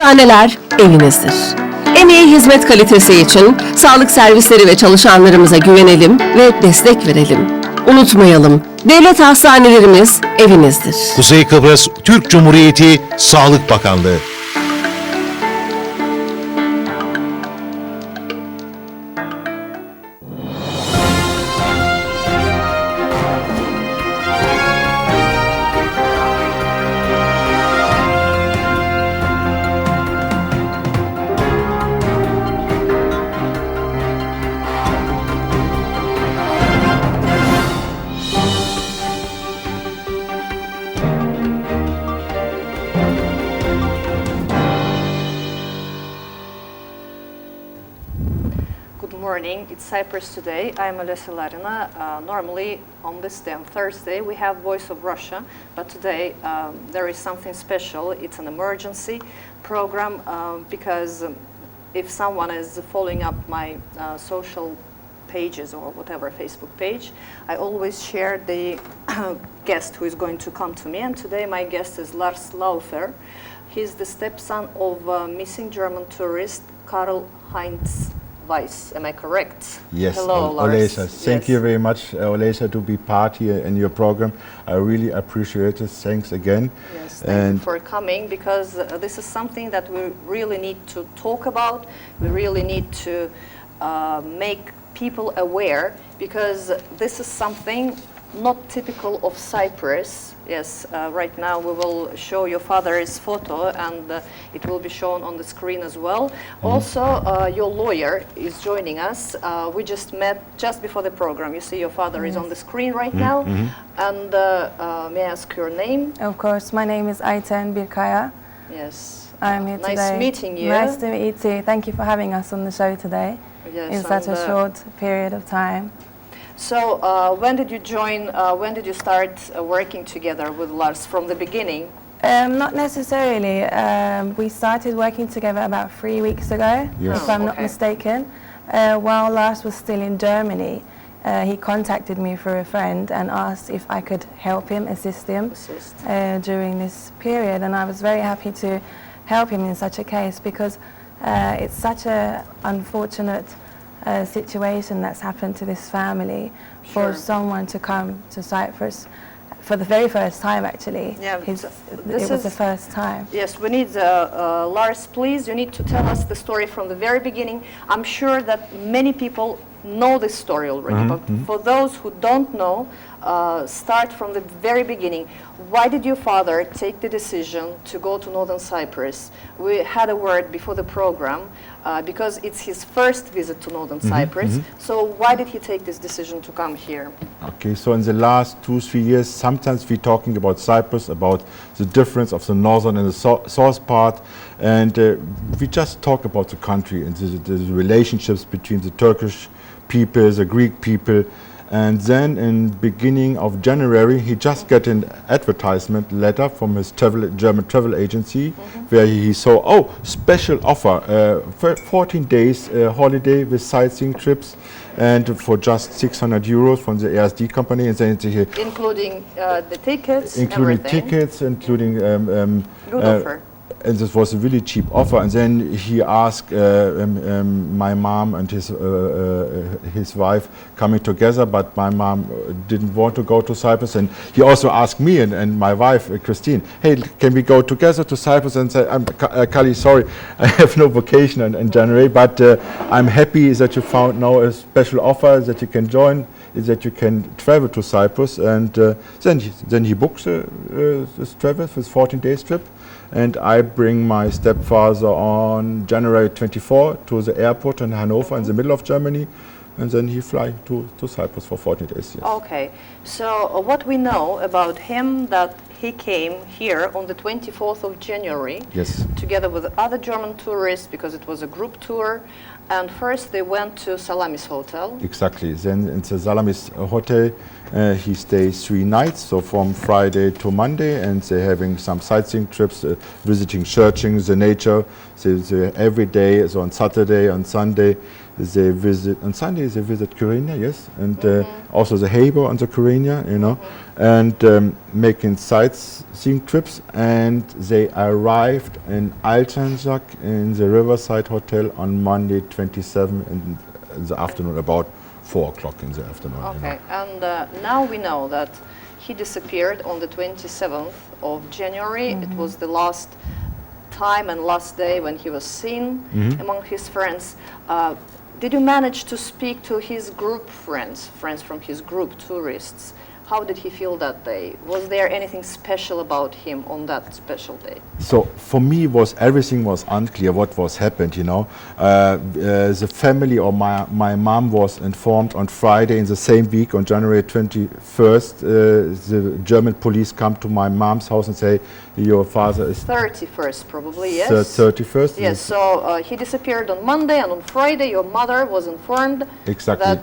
Hastaneler evinizdir. Emeği hizmet kalitesi için sağlık servisleri ve çalışanlarımıza güvenelim ve destek verelim. Unutmayalım, devlet hastanelerimiz evimizdir. Kuzey Kıbrıs Türk Cumhuriyeti Sağlık Bakanlığı. Good morning, it's Cyprus today. I'm Alessia Larina. Normally on this day, on Thursday, we have Voice of Russia, but today there is something special. It's an emergency program because if someone is following up my social pages or whatever, Facebook page, I always share the guest who is going to come to me, and today my guest is Lars Laufer. He's the stepson of missing German tourist Karl Heinz Weiss. Am I correct? Yes. Hello, Lars. Olesa, thank you very much, Olesa, to be part here in your program. I really appreciate it. Thanks again. Yes, thank you for coming, because this is something that we really need to talk about. We really need to make people aware, because this is something not typical of Cyprus. Yes, right now we will show your father's photo, and it will be shown on the screen as well. Also, your lawyer is joining us. We just met just before the program. You see your father is on the screen right now. And may I ask your name? Of course, my name is Ayten Birkaya. Yes. I'm here today. Nice meeting you. Nice to meet you too. Thank you for having us on the show today in such a short period of time. So when did you join, when did you start working together with Lars, from the beginning? Not necessarily. We started working together about 3 weeks ago, Yes. if I'm not mistaken. While Lars was still in Germany, he contacted me through a friend and asked if I could help him, assist him during this period. And I was very happy to help him in such a case, because it's such an unfortunate situation that's happened to this family. For someone to come to Cyprus for the very first time, actually. Yeah, it was the first time. Yes, we need, Lars, please, you need to tell us the story from the very beginning. I'm sure that many people know this story already, but for those who don't know, start from the very beginning. Why did your father take the decision to go to Northern Cyprus? We had a word before the program, because it's his first visit to Northern Cyprus. So why did he take this decision to come here? Okay, so in the last 2-3 years, sometimes we're talking about Cyprus, about the difference of the northern and the south part, and we just talk about the country and the relationships between the Turkish people, the Greek people. And then in beginning of January, he just got an advertisement letter from his German travel agency, where he saw, special offer, 14 days holiday with sightseeing trips, and for just 600 euros from the ASD company. And then he, including the tickets, including everything. tickets, including Good offer. and this was a really cheap offer. And then he asked my mom and his wife coming together, but my mom didn't want to go to Cyprus. And he also asked me and my wife, Christine, hey, can we go together to Cyprus? And say, Kali, sorry, I have no vacation in January, but I'm happy that you found now a special offer that you can join, is that you can travel to Cyprus. And then he books this travel, this 14 days trip. And I bring my stepfather on January 24 to the airport in Hanover, in the middle of Germany, and then he fly to Cyprus for 14 days. Yes. Okay, so what we know about him, that he came here on the 24th of January, Yes. together with other German tourists, because it was a group tour. And first they went to Salamis Hotel. Exactly. Then in the Salamis hotel, he stays 3 nights, so from Friday to Monday, and they're having some sightseeing trips, visiting churches, the nature. So every day, so on Saturday, on Sunday, they visit on Sunday. They visit Kyrenia, yes, and also the Haber on the Kyrenia, you know, and making sightseeing trips. And they arrived in Altanjak in the Riverside Hotel on Monday, 27 in the afternoon, about 4 o'clock in the afternoon. Okay, You know. and now we know that he disappeared on the 27th of January. It was the last time and last day when he was seen among his friends. Did you manage to speak to his group friends from his group, tourists? How did he feel that day? Was there anything special about him on that special day? So for me, everything was unclear what was happened. You know, the family or my mom was informed on Friday in the same week on January 21st. The German police come to my mom's house and say, "Your father is 31st, probably, yes. 31st." Yes. So he disappeared on Monday, and on Friday, your mother was informed Exactly. that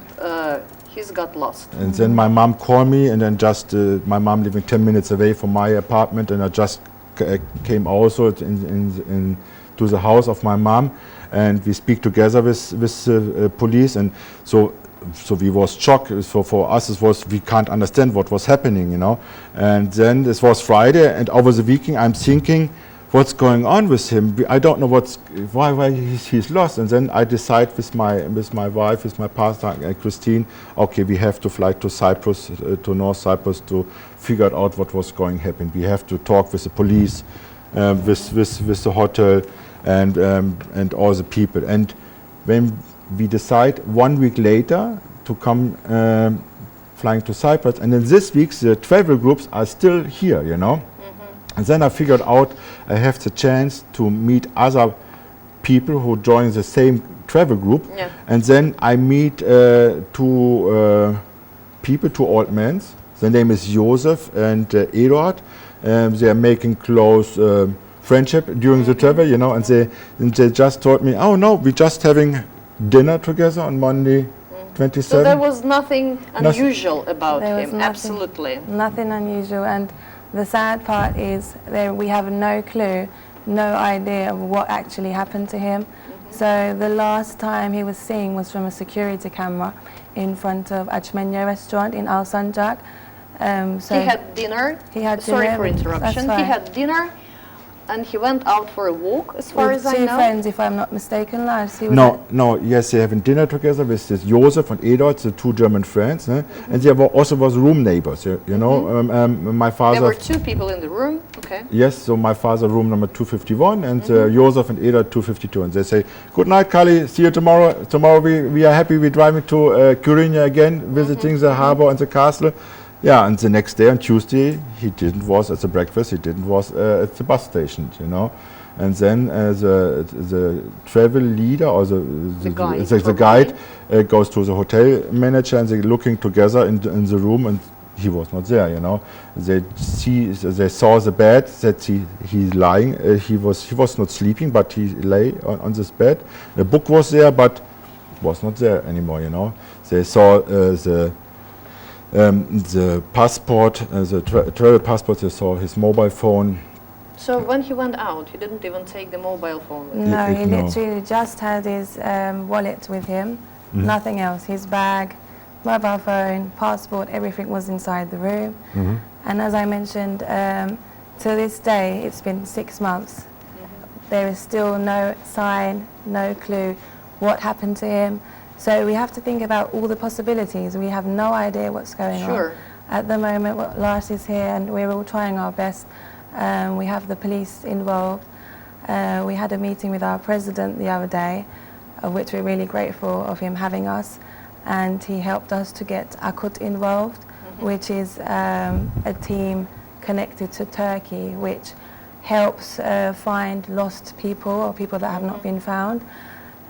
he's got lost. And then my mom called me, and then just my mom living 10 minutes away from my apartment, and I just came also to the house of my mom, and we speak together with police, and so we was shocked. So for us, it was, we can't understand what was happening, you know. And then this was Friday, and over the weekend I'm thinking, what's going on with him? I don't know why he's lost. And then I decide with my wife, with my partner Christine, okay, we have to fly to Cyprus, to North Cyprus, to figure out what was going to happen. We have to talk with the police, with the hotel, and all the people. And when we decide 1 week later to come flying to Cyprus, and in this week the travel groups are still here, you know. And then I figured out I have the chance to meet other people who join the same travel group. Yeah. And then I meet two old men. Their name is Josef and Eduard. They are making close friendship during the travel, you know, and they just told me, oh no, we're just having dinner together on Monday, 27. So there was nothing unusual about There was him, nothing. absolutely. Nothing unusual, and the sad part is that we have no clue, no idea of what actually happened to him. So the last time he was seen was from a security camera in front of Achmenya restaurant in Alsancak. So He had dinner. He had Sorry dinner. for interruption. That's He fine. had dinner, and he went out for a walk, as far with as I two know. friends, if I'm not mistaken, Lars. He was No, yes, they having dinner together with this Josef and Eduard, the two German friends, and they also was room neighbors, you know. My father. There were two people in the room. Okay. Yes, so my father room number 251 and Josef and Eduard 252, and they say, "Good night, Kali. See you tomorrow. Tomorrow we are happy. We're driving to Kyrenia again, visiting the harbor and the castle." Yeah, and the next day on Tuesday, he didn't was at the breakfast. He didn't was at the bus station, you know. And then the travel leader or the guide goes to the hotel manager, and they're looking together in the room, and he was not there, you know. They saw the bed that he's lying. He was not sleeping, but he lay on this bed. The book was there, but was not there anymore, you know. They saw the passport, the travel passport. They saw his mobile phone. So when he went out, he didn't even take the mobile phone with him. No, he No. literally just had his wallet with him, nothing else. His bag, mobile phone, passport, everything was inside the room. And as I mentioned, to this day, it's been 6 months. There is still no sign, no clue what happened to him. So we have to think about all the possibilities. We have no idea what's going on. Sure. At the moment, Lars is here, and we're all trying our best. We have the police involved. We had a meeting with our president the other day, of which we're really grateful of him having us, and he helped us to get Akut involved, which is a team connected to Turkey, which helps find lost people or people that have not been found.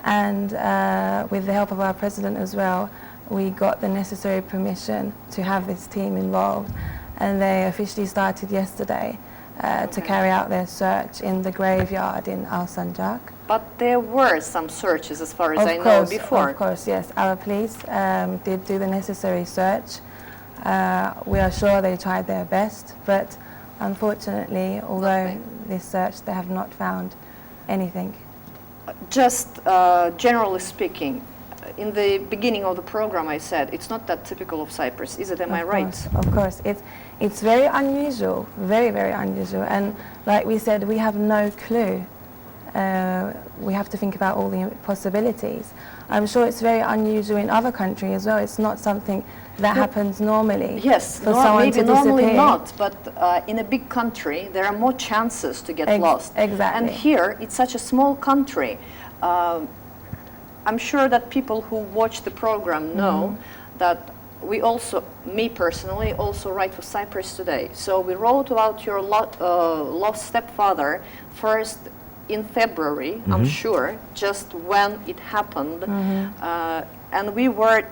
And with the help of our president as well, we got the necessary permission to have this team involved, and they officially started yesterday to carry out their search in the graveyard in Alsancak. But there were some searches, as far as I know, before. Of course, yes. Our police did do the necessary search. We are sure they tried their best, but unfortunately, although this search, they have not found anything. Just generally speaking, in the beginning of the program I said it's not that typical of Cyprus, is it? Am I right? Of course, it's very unusual, very, very unusual. And like we said, we have no clue. We have to think about all the possibilities. I'm sure it's very unusual in other countries as well. It's not something that happens normally. Yes, for someone maybe to normally disappear. not, but in a big country there are more chances to get lost. Exactly. And here it's such a small country. I'm sure that people who watch the program know that we also, me personally, also write for Cyprus Today. So we wrote about your lost stepfather first in February, I'm sure, just when it happened. And we were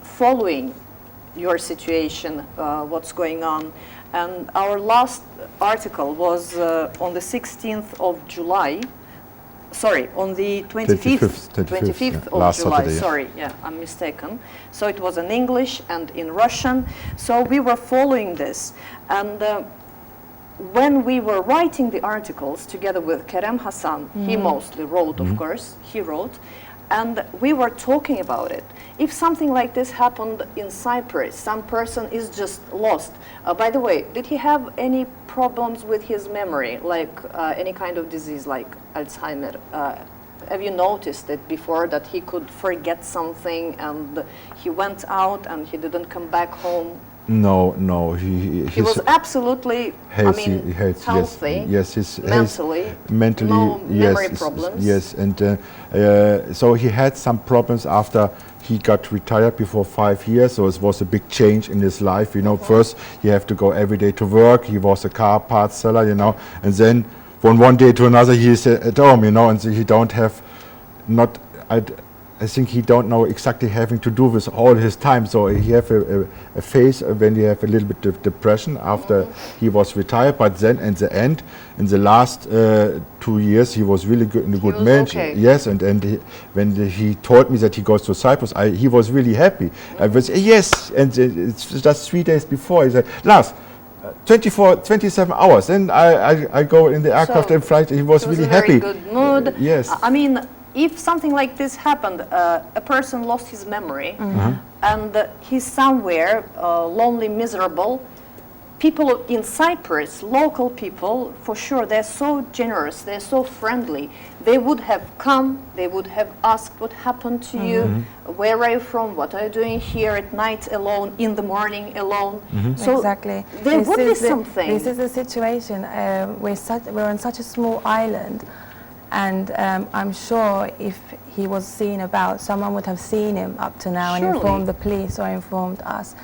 following your situation, what's going on. And our last article was on the 16th of July. Sorry, on the 25th yeah. of Last July. Saturday, yeah. Sorry, yeah, I'm mistaken. So it was in English and in Russian. So we were following this. And when we were writing the articles together with Kerem Hasan, he mostly wrote, of course, he wrote, and we were talking about it. If something like this happened in Cyprus, some person is just lost. By the way, did he have any problems with his memory, like any kind of disease like Alzheimer? Have you noticed it before, that he could forget something and he went out and he didn't come back home? No, He was absolutely, healthy, healthy, yes, mentally, no yes, memory problems. Yes, and so he had some problems after he got retired before 5 years, so it was a big change in his life. You know, first he have to go every day to work. He was a car parts seller, you know, and then from one day to another he is at home, you know, and so he don't have I think he don't know exactly having to do with all his time. So he have a phase when he have a little bit of depression after he was retired. But then in the end, in the last 2 years, he was really good, a good man. Okay. Yes, and when he told me that he goes to Cyprus, he was really happy. I was yes, and it's just 3 days before he said, Lars, 27 hours. Then I go in the aircraft and flight. He was really happy. Very good mood. Yes. I mean, if something like this happened, a person lost his memory and he's somewhere lonely, miserable, people in Cyprus, local people, for sure, they're so generous, they're so friendly. They would have come, they would have asked what happened to you, where are you from, what are you doing here at night alone, in the morning alone. So exactly. there would be something. This is the situation. We're on such a small island. And I'm sure if he was seen about, someone would have seen him up to now and informed the police or informed us.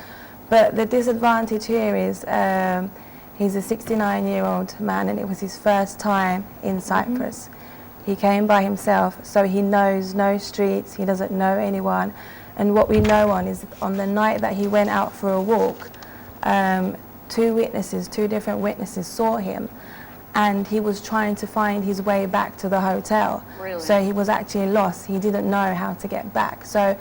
But the disadvantage here is he's a 69-year-old man and it was his first time in Cyprus. He came by himself, so he knows no streets, he doesn't know anyone. And what we know is on the night that he went out for a walk, two different witnesses saw him. And he was trying to find his way back to the hotel. Really? So he was actually lost. He didn't know how to get back. So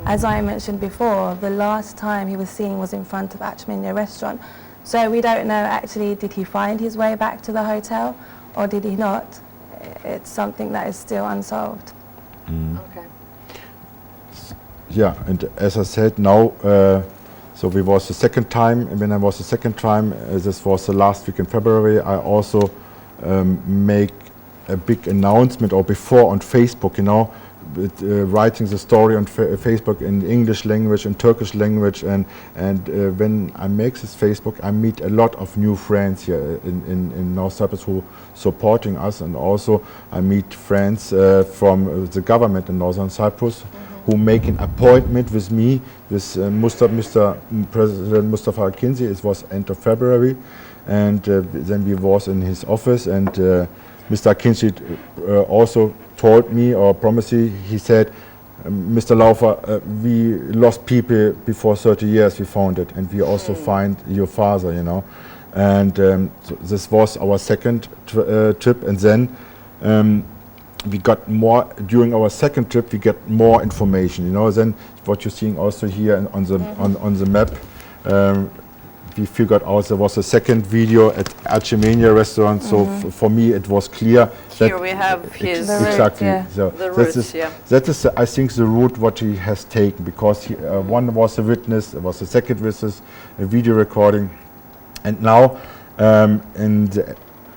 as I mentioned before, the last time he was seen was in front of Achmenia restaurant. So we don't know actually, did he find his way back to the hotel or did he not? It's something that is still unsolved. Okay. Yeah, and as I said, now, so we was the second time, and when I was the second time, this was the last week in February, I also make a big announcement, or before on Facebook, you know, with, writing the story on Facebook in English language and Turkish language, and when I make this Facebook, I meet a lot of new friends here in North Cyprus who supporting us, and also I meet friends from the government in Northern Cyprus who make an appointment with me, with Mr. President Mustafa Akinci. It was end of February, and then we was in his office, and Mr. Akinci also told me or promised me, he said, Mr. Laufer, we lost people before 30 years, we found it, and we also find your father, you know. And so this was our second trip, and then we got more, during our second trip, we get more information, you know. Then what you're seeing also here on the map, we figured out there was a second video at Archimania restaurant. So for me, it was clear. Here we have his The route, exactly. yeah. So The that roots, is, yeah. that is, I think, the route what he has taken, because he, one was a witness, there was a second witness, a video recording, and now,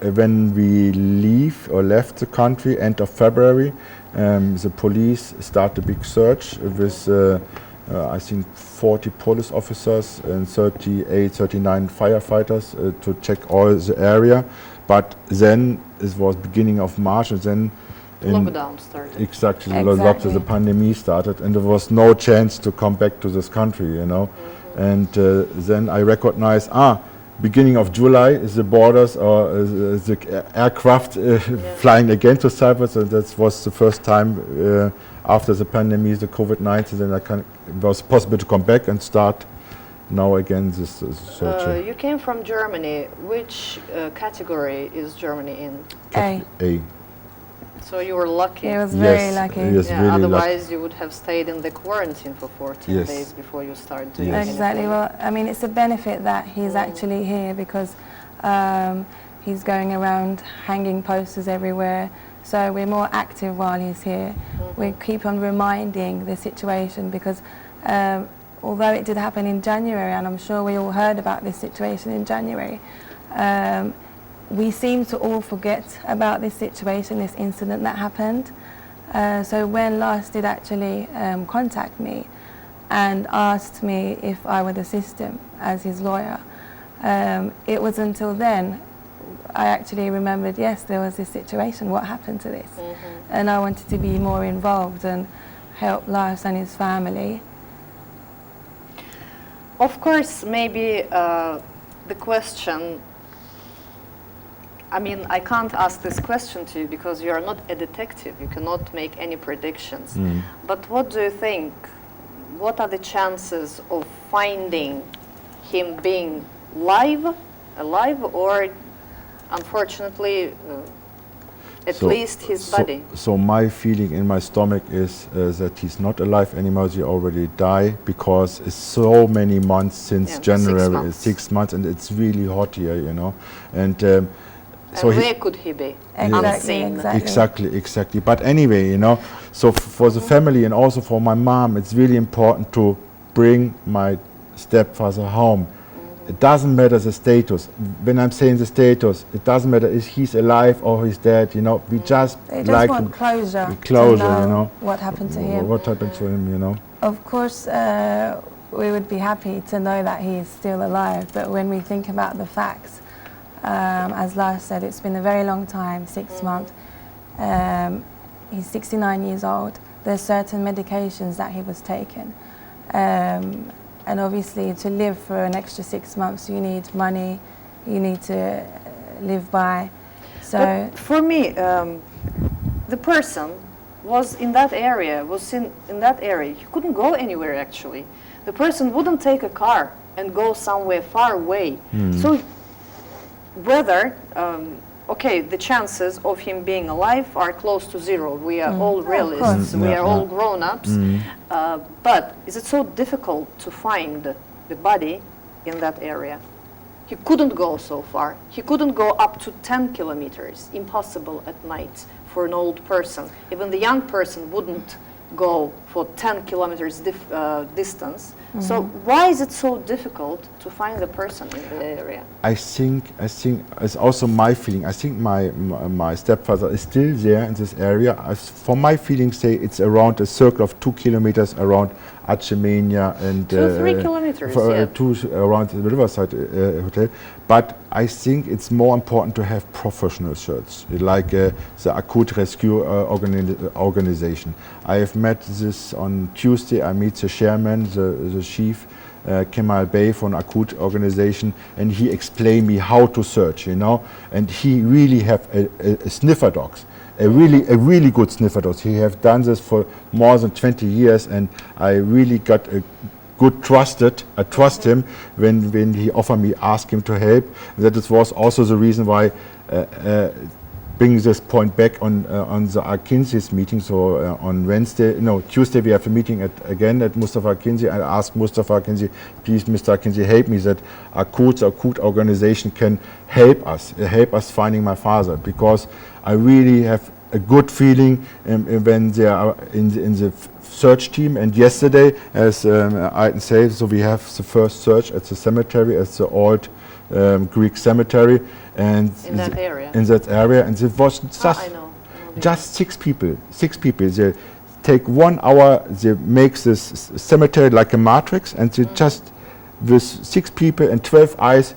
when we left the country, end of February, the police start a big search with, I think, 40 police officers and 39 firefighters to check all the area. But then it was beginning of March, and then Lockdown started. exactly, Exactly. the pandemic started, and there was no chance to come back to this country, you know. And then I recognized, beginning of July is the borders or the aircraft flying again to Cyprus, and that was the first time after the pandemic, the COVID-19, then it was possible to come back and start now again this search. You came from Germany. Which category is Germany in? A. So you were lucky. He was very lucky. Yes, Yeah, really lucky. otherwise you would have stayed in the quarantine for 14 Yes. days before you started doing Yes. Exactly. anything. Well, I mean, it's a benefit that he's actually here, because he's going around hanging posters everywhere. So we're more active while he's here. We keep on reminding the situation, because although it did happen in January, and I'm sure we all heard about this situation in January, we seem to all forget about this situation, this incident that happened. So when Lars did actually contact me and asked me if I would assist him as his lawyer, it was until then I actually remembered, yes, there was this situation, what happened to this? And I wanted to be more involved and help Lars and his family. Of course, maybe the question, I mean, I can't ask this question to you because you are not a detective. You cannot make any predictions. But what do you think? What are the chances of finding him being alive, or unfortunately, at least his body? So my feeling in my stomach is that he's not alive anymore. He already died, because it's so many months since Yeah, January. 6 months. 6 months, and it's really hot here, you know. And And where could he be? Exactly, Unseen. Exactly. But anyway, you know, so for the family and also for my mom, it's really important to bring my stepfather home. It doesn't matter the status. When I'm saying the status, it doesn't matter if he's alive or he's dead, you know. We just They just like want closure, closure, to know you know. what happened to him. What happened to him, you know. Of course, we would be happy to know that he is still alive, but when we think about the facts, as Lars said, it's been a very long time, 6 months. He's 69 years old. There's certain medications that he was taking. And obviously, to live for an extra 6 months, you need money, you need to live by. So, But for me, the person was in that area, He couldn't go anywhere, actually. The person wouldn't take a car and go somewhere far away. So whether, okay, the chances of him being alive are close to zero. We are all realists, we are all grown-ups. But is it so difficult to find the body in that area? He couldn't go so far. He couldn't go up to 10 kilometers. Impossible at night for an old person. Even the young person wouldn't go for 10 kilometers distance. So why is it so difficult to find the person in the area? I think it's also my feeling. I think my stepfather is still there in this area. For my feeling, say it's around a circle of 2 kilometers around Archimania and 2-3 kilometers, around the Riverside Hotel. But I think it's more important to have professional search, like the acute rescue organization. I have met this on Tuesday. I meet the chairman, the chief, Kemal Bey from acute organization, and he explained me how to search, you know. And he really have a sniffer dogs, a really good sniffer dogs. He have done this for more than 20 years, and I really got a good trusted. I trust him when he offered me, ask him to help. That was also the reason why bring this point back on the Akinzi's meeting. So on Tuesday we have a meeting again at Mustafa Akinzi. I asked Mustafa Akinzi, please, Mr. Akinzi, help me that Akut organization can help us finding my father, because I really have a good feeling when they are in the search team. And yesterday, as Aiden said, so we have the first search at the cemetery, at the old Greek cemetery, and In that area? in that area, and it was I know. just 6 people. They take 1 hour, they make this cemetery like a matrix, and they just, with 6 people and 12 eyes,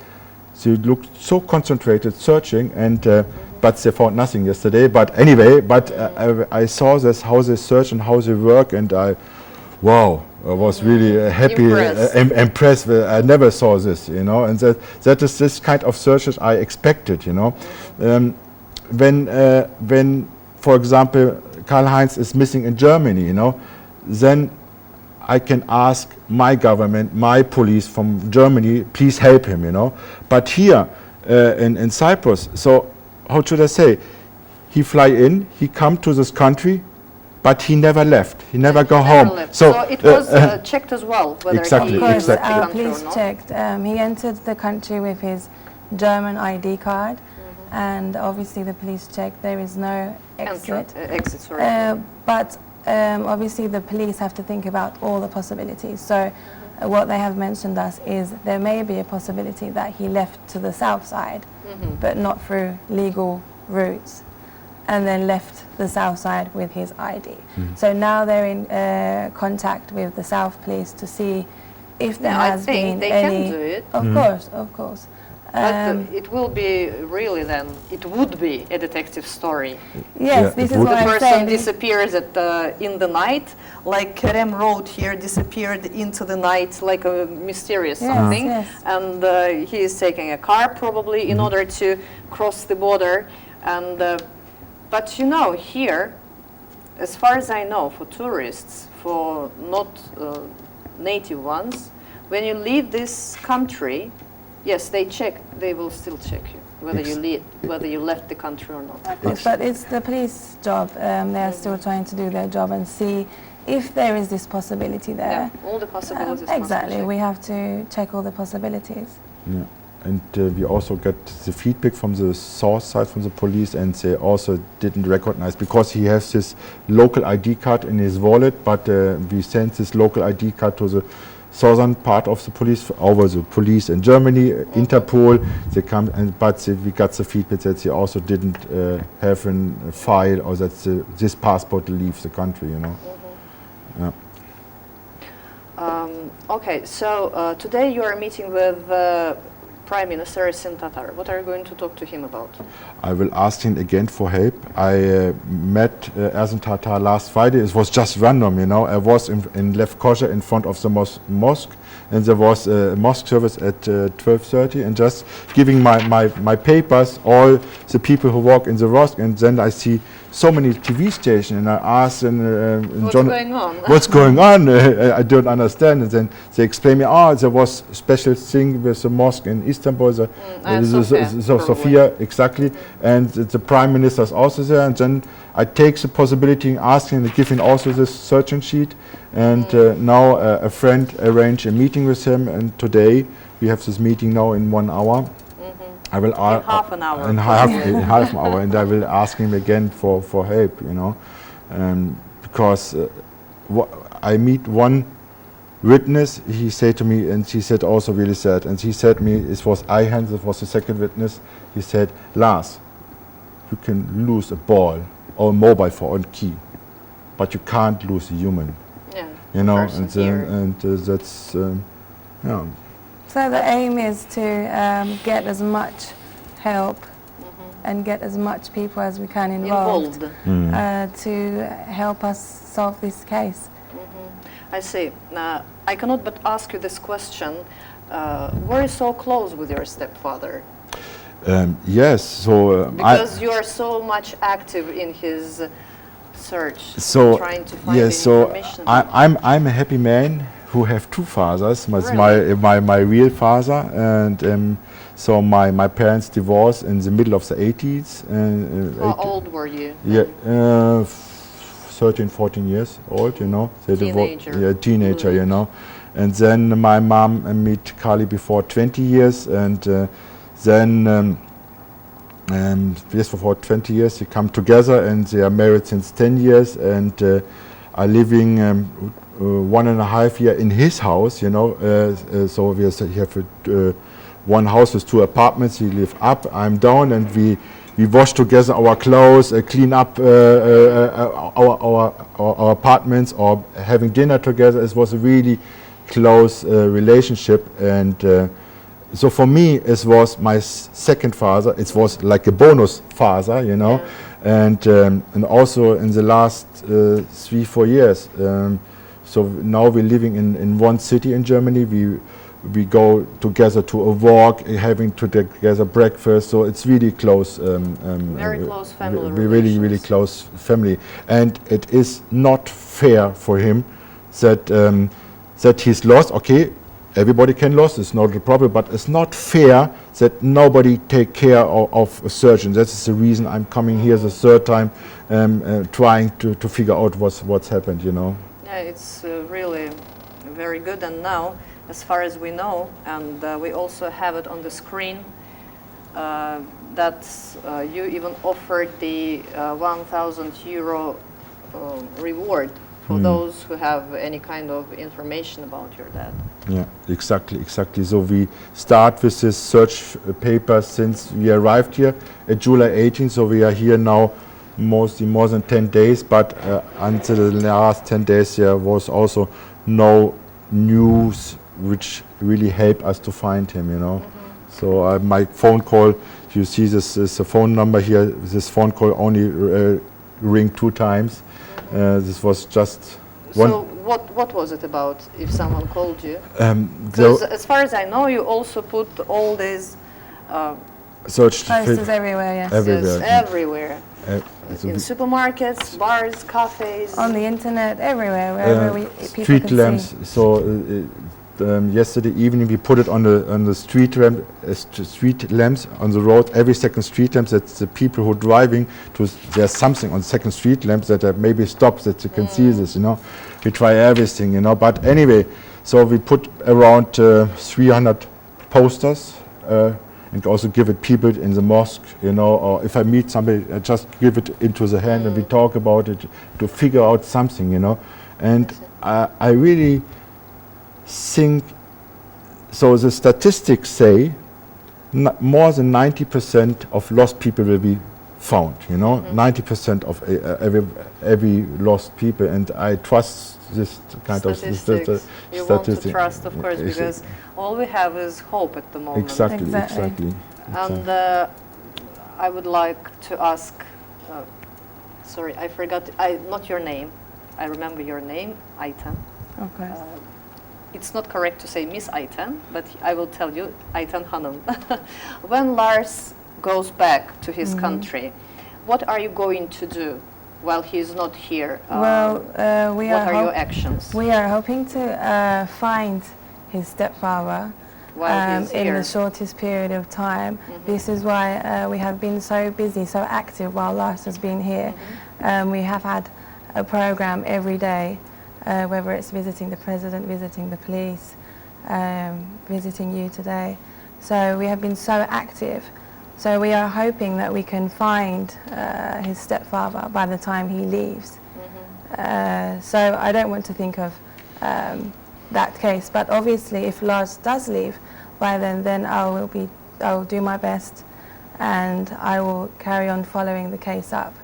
they looked so concentrated searching, and but they found nothing yesterday. But anyway, I saw this, how they search and how they work, and I was really happy, impressed. I never saw this, you know, and that is this kind of searches I expected, you know. When, for example, Karl-Heinz is missing in Germany, you know, then I can ask my government, my police from Germany, please help him, you know. But here in Cyprus, so how should I say, he fly in, he come to this country, but he never left. He never go home. So it was checked as well whether exactly, he Of course, exactly. our country or police not. checked. He entered the country with his German ID card, and obviously the police checked. There is no exit. Exit, sorry. But obviously the police have to think about all the possibilities. So what they have mentioned us is there may be a possibility that he left to the south side, but not through legal routes, and then left the south side with his ID. So now they're in contact with the South Police to see if there I has think been they any. can do it. Of course. But it will be really then, it would be a detective story. Yes, Yeah, this it is would- what The I'm person saying. disappears in the night, like Kerem wrote here, disappeared into the night like a mysterious Yes, something. yes. And he is taking a car probably in order to cross the border. And but you know, here, as far as I know, for tourists, for not native ones, when you leave this country, yes, they will still check you, whether you left the country or not. But it's the police job. They are still trying to do their job and see if there is this possibility there. Yeah, all the possibilities. must be Exactly, checked. we have to check all the possibilities. Yeah. And we also get the feedback from the source side, from the police, and they also didn't recognize, because he has this local ID card in his wallet, but we sent this local ID card to the southern part of the police, over the police in Germany, Interpol. They come, but we got the feedback that they also didn't have a file, or that this passport leaves the country, you know. Yeah. Okay, so today you are meeting with Prime Minister Ersin Tatar. What are you going to talk to him about? I will ask him again for help. I met Ersin Tatar last Friday. It was just random, you know. I was in Lefkoja in front of the mosque, and there was a mosque service at 12:30, and just giving my papers, all the people who walk in the mosque, and then I see so many TV stations, and I asked What's going on? what's going on? I don't understand. And then they explain me, there was special thing with the mosque in Istanbul, Sophia, exactly. And the Prime Minister is also there. And then I take the possibility and ask him to give him also this searching sheet. And now a friend arranged a meeting with him, and today we have this meeting now in 1 hour. I will In half an hour. in half an hour, and I will ask him again for help, you know, because I meet one witness. He said to me, and he said also really sad, and he said me, it was Ayhan, that was the second witness. He said, Lars, you can lose a ball or a mobile phone or key, but you can't lose a human, Yeah, you know, person here. and that's yeah. So the aim is to get as much help and get as much people as we can involved, to help us solve this case. I see. I cannot but ask you this question. Were you so close with your stepfather? Yes, so Because you are so much active in his search, so trying to find yes, the so information. I'm a happy man who have two fathers. Really? My real father, and so my parents divorced in the middle of the 80s. How old were you? Yeah, 13, 14 years old, you know. Teenager. Yeah, teenager, you know. And then my mom met Carly before 20 years, and then yes, for 20 years they come together, and they are married since 10 years, and are living 1.5 years in his house, you know. So we have one house with 2 apartments. He live up, I'm down, and we wash together our clothes, clean up our apartments, or having dinner together. It was a really close relationship, and so for me it was my second father. It was like a bonus father, you know. And also in the last 3-4 years, so now we're living in one city in Germany. We go together to a walk, having together breakfast. So it's really close. Very close family Really, really relations. close family. And it is not fair for him that he's lost. Okay, everybody can lose. It's not a problem, but it's not fair that nobody take care of a surgeon. That's the reason I'm coming here the third time, trying to figure out what's happened. You know. Yeah, it's really very good. And now, as far as we know, and we also have it on the screen, that you even offered the 1,000 euro reward for those who have any kind of information about your dad. Yeah, exactly. So we start with this search paper since we arrived here at July 18. So we are here now more than 10 days. But until the last 10 days, there was also no news which really helped us to find him, you know. So my phone call, you see this is a phone number here. This phone call only ring 2 times. This was just one. So what was it about if someone called you? So Because as far as I know, you also put all these search Posters everywhere, yes. everywhere. yes, everywhere. So In supermarkets, bars, cafes. On the internet, everywhere, wherever people street can lamps. see. So yesterday evening we put it on the street lamps on the road. Every second street lamp, that the people who are driving to, there's something on the second street lamps that maybe stops, that you can see this, you know. We try everything, you know. But anyway, so we put around 300 posters, and also give it people in the mosque, you know. Or if I meet somebody, I just give it into the hand and we talk about it to figure out something, you know. And I really think, so the statistics say more than 90% of lost people will be found, you know. 90% of every lost people, and I trust this kind Statistics. of You want to statistic. trust, of course, because all we have is hope at the moment. Exactly. And I would like to ask, sorry, I forgot, not your name. I remember your name, Ayten. Of course. It's not correct to say Miss Ayten, but I will tell you, Ayten Hanım. When Lars goes back to his country, what are you going to do while he's not here? Well, what are your actions? We are hoping to find his stepfather While he's in here. the shortest period of time. This is why we have been so busy, so active while Lars has been here. We have had a program every day, whether it's visiting the president, visiting the police, visiting you today. So we have been so active. So we are hoping that we can find his stepfather by the time he leaves. So I don't want to think of that case, but obviously if Lars does leave by then I will do my best, and I will carry on following the case up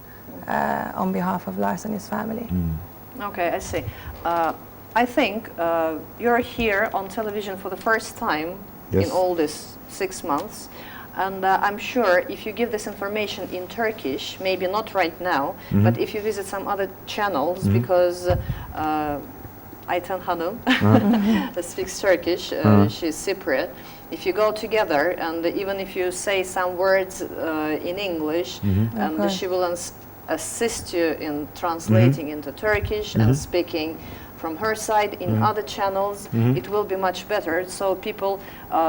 on behalf of Lars and his family. Okay, I see. I think you're here on television for the first time in all these 6 months. And I'm sure if you give this information in Turkish, maybe not right now, but if you visit some other channels, because Ayten Hanım speaks Turkish, she's Cypriot. If you go together, and even if you say some words in English, and she will assist you in translating into Turkish and speaking from her side in other channels, it will be much better. So people,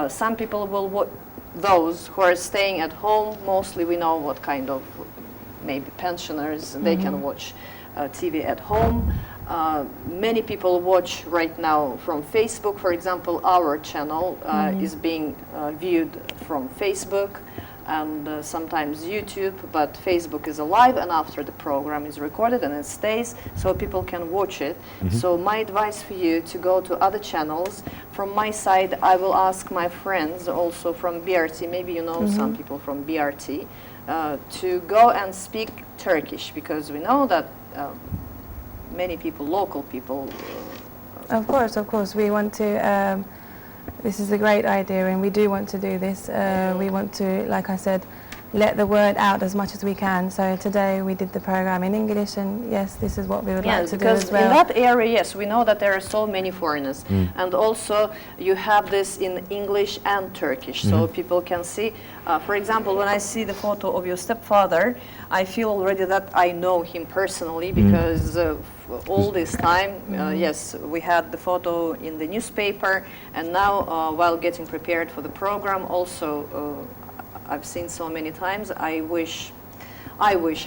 some people will those who are staying at home, mostly we know what kind of maybe pensioners, they can watch TV at home. Many people watch right now from Facebook. For example, our channel is being viewed from Facebook and sometimes YouTube, but Facebook is alive, and after the program is recorded and it stays, so people can watch it. So my advice for you to go to other channels. From my side, I will ask my friends also from BRT, maybe you know some people from BRT, to go and speak Turkish, because we know that many people, local people. Of course, we want to. This is a great idea, and we do want to do this. We want to, like I said, let the word out as much as we can. So today we did the program in English, and yes, this is what we would like to do as well. In that area, yes, we know that there are so many foreigners, and also you have this in English and Turkish, so people can see. For example, when I see the photo of your stepfather, I feel already that I know him personally, because all this time, yes, we had the photo in the newspaper, and now while getting prepared for the program, also I've seen so many times. I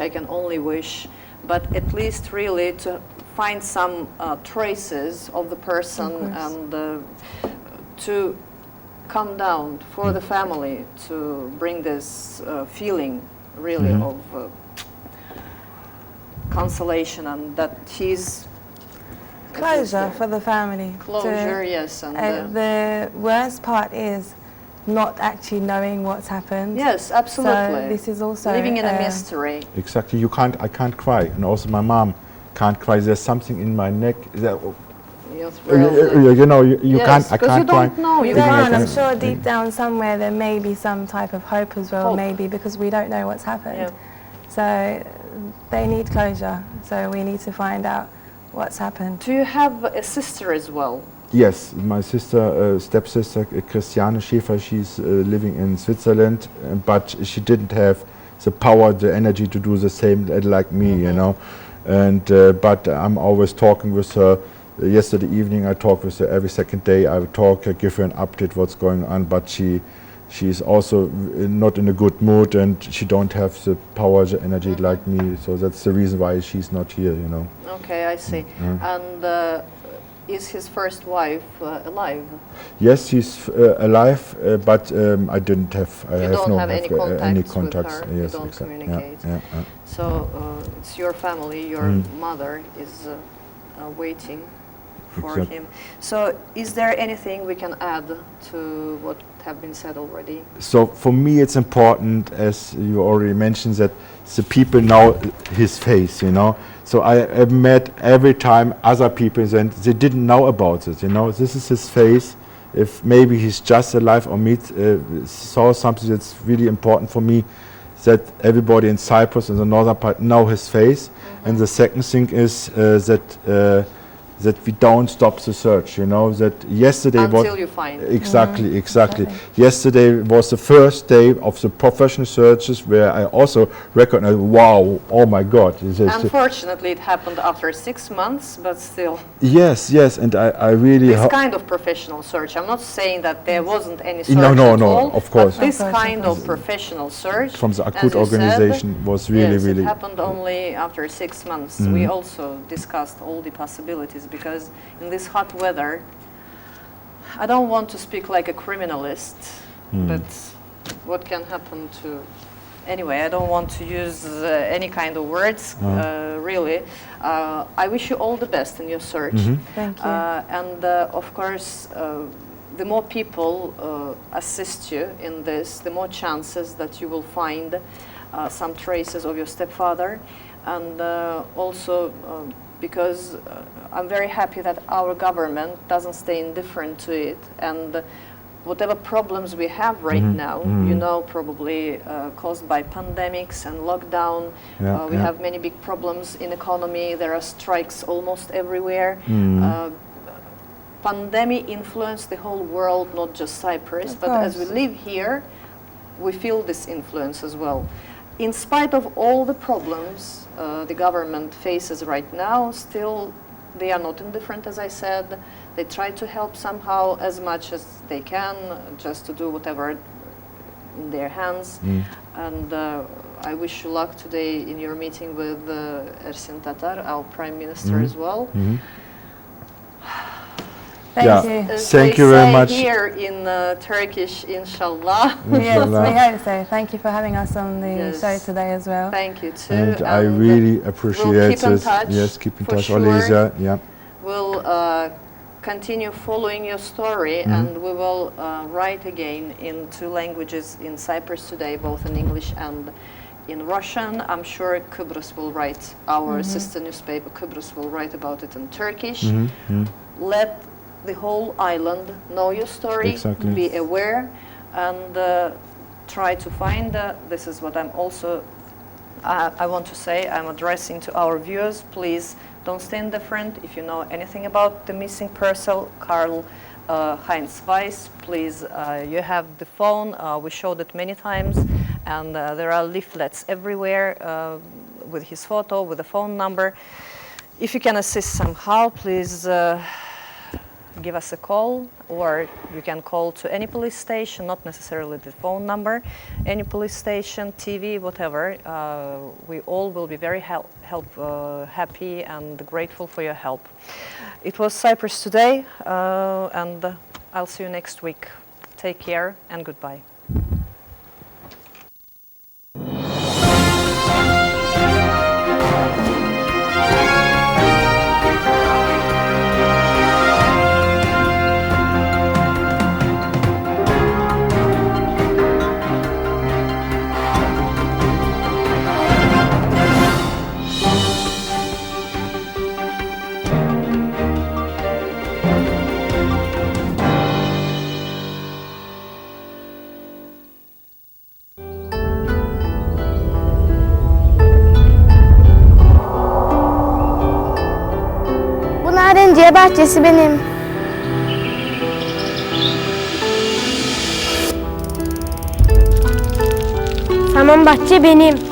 can only wish, but at least really to find some traces of the person, and to come down for the family, to bring this feeling really of consolation, and that he's Closure for the family. Closure, yes. And the worst part is not actually knowing what's happened. yes, absolutely. So this is also living in a mystery. Exactly. I can't cry, and also my mom can't cry. There's something in my neck. You're thrilled. You know, you Yes, can't. I because can't you cry. don't know. You You can't. can't. I'm sure deep down somewhere there may be some type of hope as well, Hope. maybe, because we don't know what's happened. Yeah. So they need closure. So we need to find out what's happened. Do you have a sister as well? Yes, my sister, stepsister, Christiane Schäfer, she's living in Switzerland, but she didn't have the power, the energy to do the same like me, you know. And but I'm always talking with her. Yesterday evening, I talk with her every second day. I talk, I give her an update what's going on, but she's also not in a good mood, and she don't have the power, the energy like me. So that's the reason why she's not here, you know. Okay, I see. And is his first wife alive? Yes, she's alive, but I didn't have. I You have don't no have any contacts with contacts. her? Yes, You don't exactly. communicate? Yeah. So it's your family, your mother is waiting for Exact- him. So is there anything we can add to what have been said already? So for me, it's important, as you already mentioned, that the people know his face, you know. So I have met every time other people, and they didn't know about it, you know. This is his face. If maybe he's just alive or saw something that's really important for me, that everybody in Cyprus and the northern part know his face. And the second thing is that we don't stop the search, you know, that yesterday Until you find. Exactly. Yesterday was the first day of the professional searches, where I also recognized, wow, oh my God. Unfortunately, it happened after 6 months, but still. Yes, and I really... This kind of professional search, I'm not saying that there wasn't any search No, at all, of course. but this Of course, kind of professional search, From the as Akut you organization said, was really, yes, really... it happened only after 6 months. We also discussed all the possibilities, because in this hot weather, I don't want to speak like a criminalist, but what can happen to... Anyway, I don't want to use any kind of words, really. I wish you all the best in your search. Thank you. And of course, the more people assist you in this, the more chances that you will find some traces of your stepfather. And also because I'm very happy that our government doesn't stay indifferent to it. And whatever problems we have right now, you know, probably caused by pandemics and lockdown, we have many big problems in economy. There are strikes almost everywhere. Pandemic influenced the whole world, not just Cyprus, but as we live here, we feel this influence as well. In spite of all the problems the government faces right now, still They are not indifferent, as I said. They try to help somehow as much as they can, just to do whatever in their hands. And I wish you luck today in your meeting with Ersin Tatar, our Prime Minister as well. Thank you. As Thank they you very say much. here in Turkish, inshallah. Yes, we hope so. Thank you for having us on the Yes. show today as well. Thank you too. And I really appreciate keep in this. touch, Yes, keep in for touch, sure. Oleza. Yeah. We'll continue following your story, and we will write again in 2 languages in Cyprus today, both in English and in Russian. I'm sure Kibris will write, our sister newspaper Kibris will write about it in Turkish. Let the whole island know your story, Exactly. be aware, and try to find, this is what I'm also, I want to say, I'm addressing to our viewers, please don't stay indifferent. If you know anything about the missing person, Karl Heinz Weiss, please, you have the phone, we showed it many times, and there are leaflets everywhere with his photo, with the phone number. If you can assist somehow, please give us a call, or you can call to any police station, not necessarily the phone number, any police station, TV, whatever. We all will be very happy and grateful for your help. It was Cyprus today, and I'll see you next week. Take care and goodbye. Bu narenciye bahçesi benim. Saman bahçe benim.